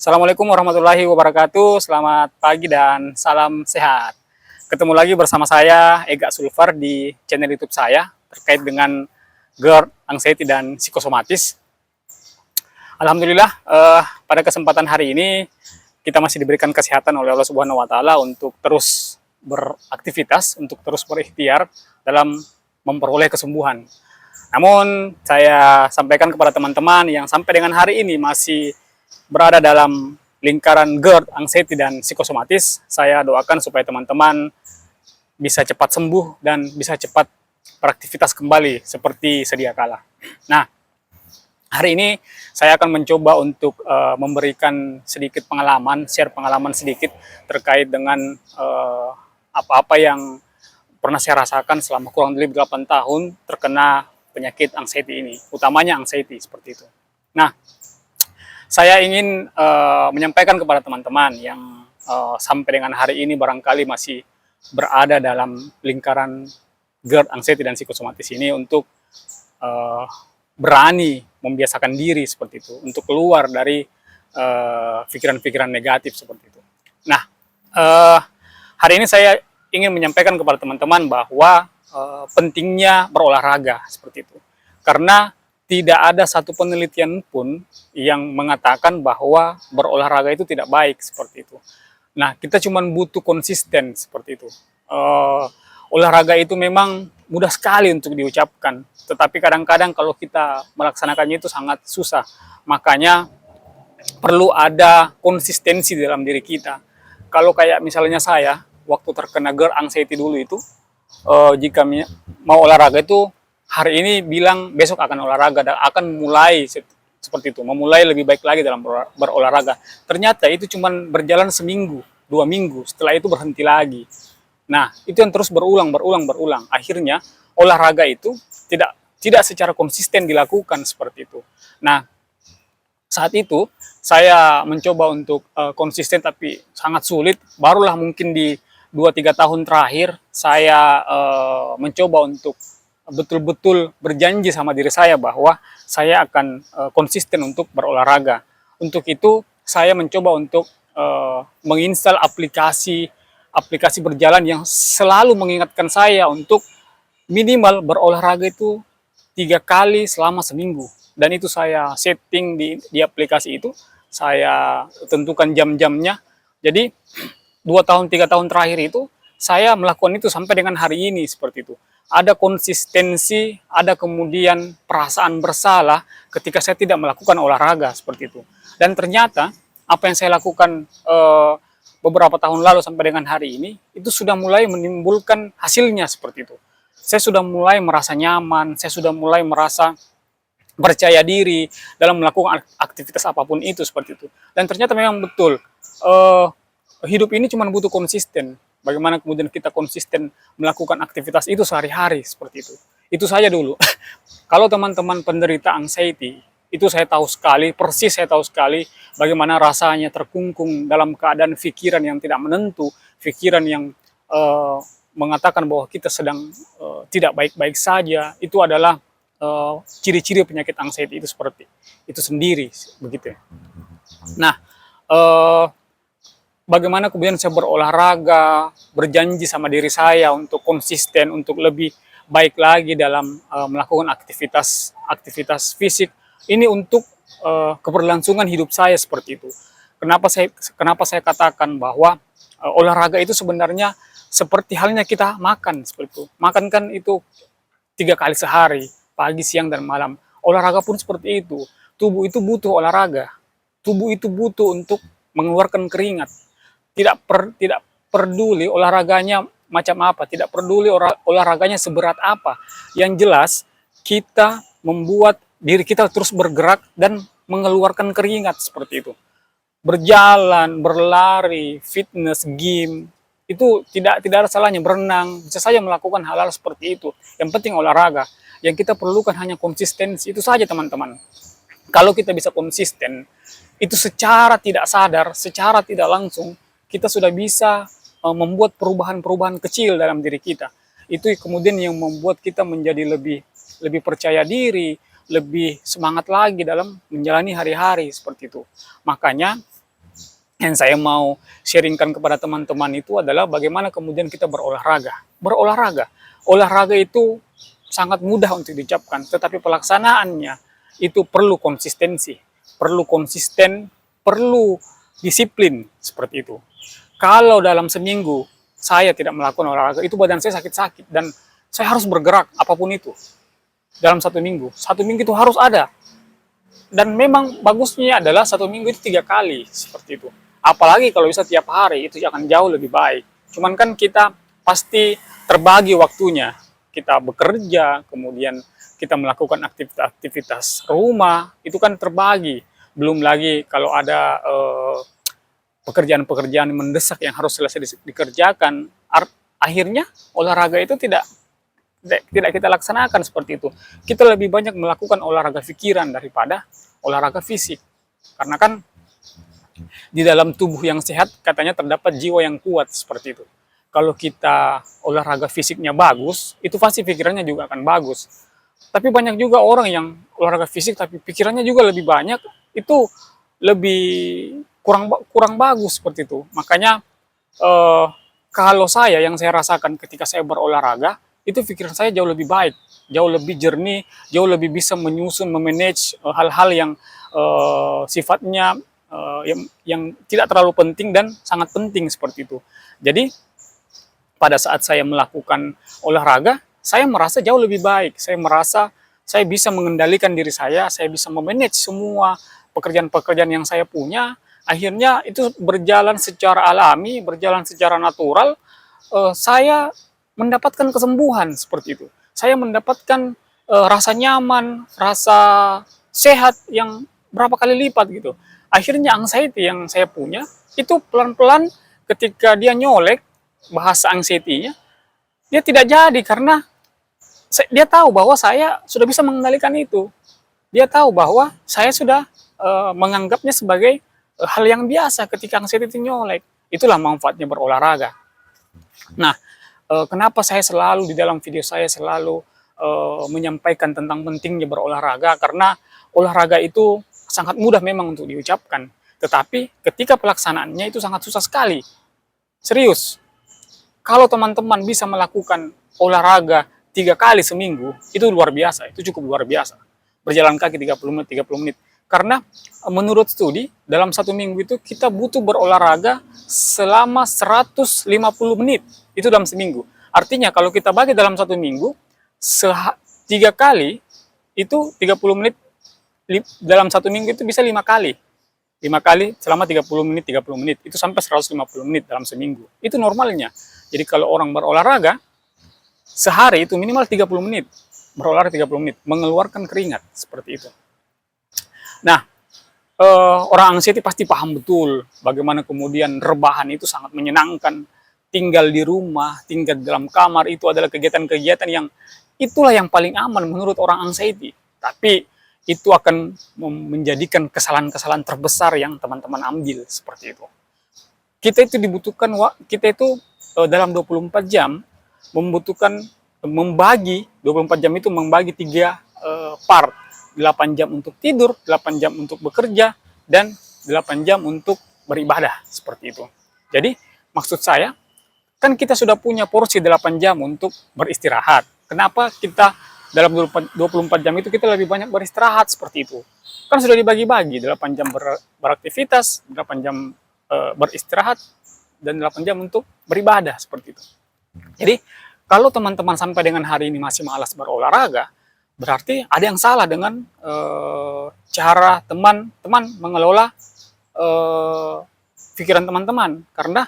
Assalamualaikum warahmatullahi wabarakatuh. Selamat pagi dan salam sehat. Ketemu lagi bersama saya Ega Sulfar di channel YouTube saya terkait dengan GERD, anxiety dan psikosomatis. Alhamdulillah pada kesempatan hari ini kita masih diberikan kesehatan oleh Allah Subhanahu wa taala untuk terus beraktivitas, untuk terus berikhtiar dalam memperoleh kesembuhan. Namun saya sampaikan kepada teman-teman yang sampai dengan hari ini masih berada dalam lingkaran GERD, anxiety, dan psikosomatis, saya doakan supaya teman-teman bisa cepat sembuh dan bisa cepat beraktivitas kembali seperti sedia kala. Nah, hari ini saya akan mencoba untuk memberikan sedikit pengalaman, share pengalaman sedikit terkait dengan apa-apa yang pernah saya rasakan selama kurang lebih 8 tahun terkena penyakit anxiety ini, utamanya anxiety seperti itu. Nah, saya ingin menyampaikan kepada teman-teman yang sampai dengan hari ini barangkali masih berada dalam lingkaran GERD, anxiety, dan psikosomatis ini untuk berani membiasakan diri seperti itu, untuk keluar dari pikiran-pikiran negatif seperti itu. Nah, hari ini saya ingin menyampaikan kepada teman-teman bahwa pentingnya berolahraga seperti itu. Karena tidak ada satu penelitian pun yang mengatakan bahwa berolahraga itu tidak baik seperti itu. Nah, kita cuma butuh konsisten seperti itu. Olahraga itu memang mudah sekali untuk diucapkan, tetapi kadang-kadang kalau kita melaksanakannya itu sangat susah. Makanya perlu ada konsistensi dalam diri kita. Kalau kayak misalnya saya, waktu terkena GERD anxiety dulu itu, jika mau olahraga itu hari ini bilang besok akan olahraga dan akan mulai seperti itu, memulai lebih baik lagi dalam berolahraga. Ternyata itu cuma berjalan seminggu, 2 minggu, setelah itu berhenti lagi. Nah, itu yang terus berulang. Akhirnya olahraga itu tidak secara konsisten dilakukan seperti itu. Nah, saat itu saya mencoba untuk konsisten tapi sangat sulit. Barulah mungkin di 2-3 tahun terakhir saya mencoba untuk betul-betul berjanji sama diri saya bahwa saya akan konsisten untuk berolahraga. Untuk itu saya mencoba untuk menginstal aplikasi berjalan yang selalu mengingatkan saya untuk minimal berolahraga itu 3 kali selama seminggu. Dan itu saya setting di aplikasi itu, saya tentukan jam-jamnya. Jadi 2-3 tahun terakhir itu saya melakukan itu sampai dengan hari ini seperti itu. Ada konsistensi, ada kemudian perasaan bersalah ketika saya tidak melakukan olahraga seperti itu. Dan ternyata apa yang saya lakukan beberapa tahun lalu sampai dengan hari ini itu sudah mulai menimbulkan hasilnya seperti itu. Saya sudah mulai merasa nyaman, saya sudah mulai merasa percaya diri dalam melakukan aktivitas apapun itu seperti itu. Dan ternyata memang betul hidup ini cuma butuh konsisten. Bagaimana kemudian kita konsisten melakukan aktivitas itu sehari-hari seperti itu. Itu saja dulu. Kalau teman-teman penderita anxiety, itu saya tahu sekali, persis saya tahu sekali bagaimana rasanya terkungkung dalam keadaan pikiran yang tidak menentu, pikiran yang mengatakan bahwa kita sedang tidak baik-baik saja. Itu adalah ciri-ciri penyakit anxiety itu seperti itu sendiri, begitu ya. Nah, bagaimana kemudian saya berolahraga, berjanji sama diri saya untuk konsisten, untuk lebih baik lagi dalam melakukan aktivitas fisik. Ini untuk keberlangsungan hidup saya seperti itu. Kenapa saya katakan bahwa olahraga itu sebenarnya seperti halnya kita makan seperti itu. Makan kan itu 3 kali sehari, pagi, siang, dan malam. Olahraga pun seperti itu. Tubuh itu butuh olahraga. Tubuh itu butuh untuk mengeluarkan keringat. Tidak peduli olahraganya macam apa, tidak peduli olahraganya seberat apa. Yang jelas kita membuat diri kita terus bergerak dan mengeluarkan keringat seperti itu. Berjalan, berlari, fitness, game, itu tidak ada salahnya. Berenang, bisa saja melakukan hal-hal seperti itu. Yang penting olahraga. Yang kita perlukan hanya konsistensi, itu saja teman-teman. Kalau kita bisa konsisten, itu secara tidak sadar, secara tidak langsung, kita sudah bisa membuat perubahan-perubahan kecil dalam diri kita. Itu kemudian yang membuat kita menjadi lebih percaya diri, lebih semangat lagi dalam menjalani hari-hari seperti itu. Makanya Yang saya mau sharingkan kepada teman-teman itu adalah bagaimana kemudian kita berolahraga. Berolahraga. Olahraga itu sangat mudah untuk diucapkan, tetapi pelaksanaannya itu perlu konsistensi, perlu konsisten, perlu disiplin seperti itu. Kalau dalam seminggu saya tidak melakukan olahraga, itu badan saya sakit-sakit dan saya harus bergerak apapun itu dalam satu minggu. Satu minggu itu harus ada. Dan memang bagusnya adalah satu minggu itu 3 kali seperti itu. Apalagi kalau bisa tiap hari itu akan jauh lebih baik. Cuman kan kita pasti terbagi waktunya. Kita bekerja, kemudian kita melakukan aktivitas rumah, itu kan terbagi. Belum lagi kalau ada pekerjaan-pekerjaan mendesak yang harus selesai dikerjakan, akhirnya olahraga itu tidak kita laksanakan seperti itu. Kita lebih banyak melakukan olahraga pikiran daripada olahraga fisik. Karena kan di dalam tubuh yang sehat katanya terdapat jiwa yang kuat seperti itu. Kalau kita olahraga fisiknya bagus, itu pasti pikirannya juga akan bagus. Tapi banyak juga orang yang olahraga fisik tapi pikirannya juga lebih banyak, itu lebih kurang bagus seperti itu. Makanya kalau yang saya rasakan ketika saya berolahraga, itu pikiran saya jauh lebih baik, jauh lebih jernih, jauh lebih bisa menyusun, memanage hal-hal yang sifatnya yang tidak terlalu penting dan sangat penting seperti itu. Jadi pada saat saya melakukan olahraga, saya merasa jauh lebih baik. Saya merasa saya bisa mengendalikan diri saya bisa memanage semua pekerjaan-pekerjaan yang saya punya. Akhirnya itu berjalan secara alami, berjalan secara natural. Saya mendapatkan kesembuhan seperti itu. Saya mendapatkan rasa nyaman, rasa sehat yang berapa kali lipat gitu. Akhirnya anxiety yang saya punya itu pelan-pelan ketika dia nyolek bahasa anxiety-nya, dia tidak jadi karena dia tahu bahwa saya sudah bisa mengendalikan itu. Dia tahu bahwa saya sudah menganggapnya sebagai hal yang biasa ketika anxiety itu nyolek. Itulah manfaatnya berolahraga. Nah, kenapa saya selalu di dalam video saya selalu menyampaikan tentang pentingnya berolahraga, karena olahraga itu sangat mudah memang untuk diucapkan, tetapi ketika pelaksanaannya itu sangat susah sekali. Serius. Kalau teman-teman bisa melakukan olahraga 3 kali seminggu, itu luar biasa, itu cukup luar biasa. Berjalan kaki 30 menit. Karena menurut studi, dalam satu minggu itu kita butuh berolahraga selama 150 menit. Itu dalam seminggu. Artinya kalau kita bagi dalam satu minggu, 3 kali, itu 30 menit, dalam satu minggu itu bisa 5 kali. 5 kali selama 30 menit, itu sampai 150 menit dalam seminggu. Itu normalnya. Jadi kalau orang berolahraga, sehari itu minimal 30 menit. Berolahraga 30 menit, mengeluarkan keringat, seperti itu. Nah, orang anxiety pasti paham betul bagaimana kemudian rebahan itu sangat menyenangkan. Tinggal di rumah, tinggal di dalam kamar, itu adalah kegiatan-kegiatan yang itulah yang paling aman menurut orang anxiety. Tapi itu akan menjadikan kesalahan-kesalahan terbesar yang teman-teman ambil seperti itu. Kita itu dibutuhkan, kita itu dalam 24 jam membutuhkan membagi 24 jam itu membagi 3 part. 8 jam untuk tidur, 8 jam untuk bekerja, dan 8 jam untuk beribadah seperti itu. Jadi maksud saya, kan kita sudah punya porsi 8 jam untuk beristirahat. Kenapa kita dalam 24 jam itu kita lebih banyak beristirahat seperti itu? Kan sudah dibagi-bagi, 8 jam beraktivitas, 8 jam beristirahat, dan 8 jam untuk beribadah seperti itu. Jadi kalau teman-teman sampai dengan hari ini masih malas berolahraga, berarti ada yang salah dengan cara teman-teman mengelola pikiran teman-teman. Karena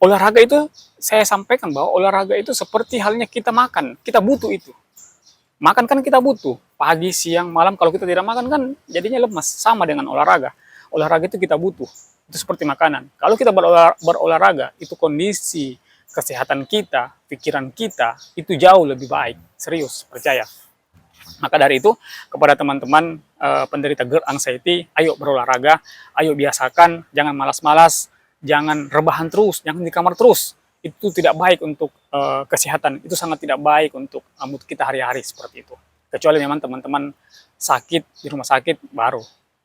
olahraga itu, saya sampaikan bahwa olahraga itu seperti halnya kita makan, kita butuh itu. Makan kan kita butuh, pagi, siang, malam. Kalau kita tidak makan kan jadinya lemas, sama dengan olahraga. Olahraga itu kita butuh, itu seperti makanan. Kalau kita berolahraga, itu kondisi kesehatan kita, pikiran kita, itu jauh lebih baik. Serius, percaya. Maka dari itu, kepada teman-teman penderita GERD anxiety, ayo berolahraga, ayo biasakan, jangan malas-malas, jangan rebahan terus, jangan di kamar terus. Itu tidak baik untuk kesehatan, itu sangat tidak baik untuk mood kita hari-hari seperti itu. Kecuali memang teman-teman sakit, di rumah sakit, baru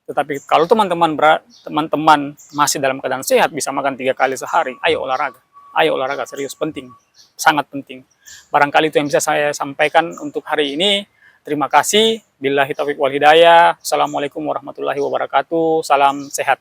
Tetapi kalau teman-teman masih dalam keadaan sehat, bisa makan 3 kali sehari, ayo olahraga. Ayo olahraga, serius, penting. Sangat penting. Barangkali itu yang bisa saya sampaikan untuk hari ini. Terima kasih. Billahi taufiq wal hidayah. Assalamualaikum warahmatullahi wabarakatuh. Salam sehat.